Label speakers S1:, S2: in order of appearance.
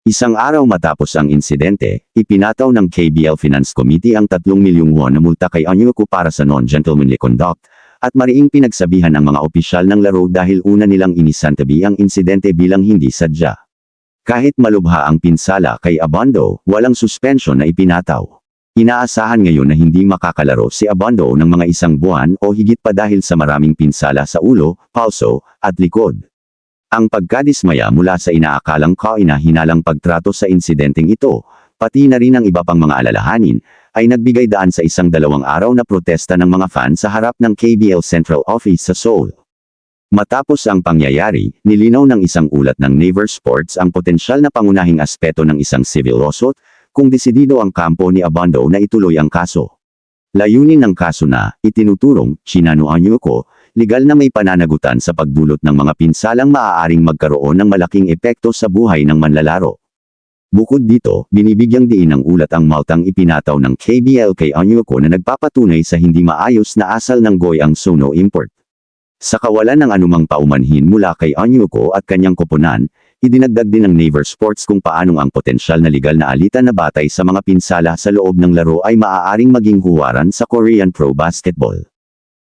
S1: Isang araw matapos ang insidente, ipinataw ng KBL Finance Committee ang 3 milyong won na multa kay Onyeko para sa non-gentlemanly conduct, at mariing pinagsabihan ang mga opisyal ng laro dahil una nilang inisantabi ang insidente bilang hindi sadya. Kahit malubha ang pinsala kay Abando, walang suspension na ipinataw. Inaasahan ngayon na hindi makakalaro si Abando ng mga isang buwan o higit pa dahil sa maraming pinsala sa ulo, palso, at likod. Ang pagkadismaya mula sa inaakalang kaina-hinalang pagtrato sa insidenteng ito, pati na rin ang iba pang mga alalahanin, ay nagbigay daan sa 1-2 araw na protesta ng mga fan sa harap ng KBL Central Office sa Seoul. Matapos ang pangyayari, nilinaw ng isang ulat ng Naver Sports ang potensyal na pangunahing aspeto ng isang civil lawsuit, kung desidido ang kampo ni Abando na ituloy ang kaso. Layunin ng kaso na, itinuturong, Shinano Onyeko, legal na may pananagutan sa pagdulot ng mga pinsalang maaaring magkaroon ng malaking epekto sa buhay ng manlalaro. Bukod dito, binibigyang diin ng ulat ang multang ipinataw ng KBL kay Onyeko na nagpapatunay sa hindi maayos na asal ng Goyang Sono import. Sa kawalan ng anumang paumanhin mula kay Onyeko at kanyang koponan, idinagdag din ng Naver Sports kung paanong ang potensyal na legal na alitan na batay sa mga pinsala sa loob ng laro ay maaaring maging huwaran sa Korean Pro Basketball.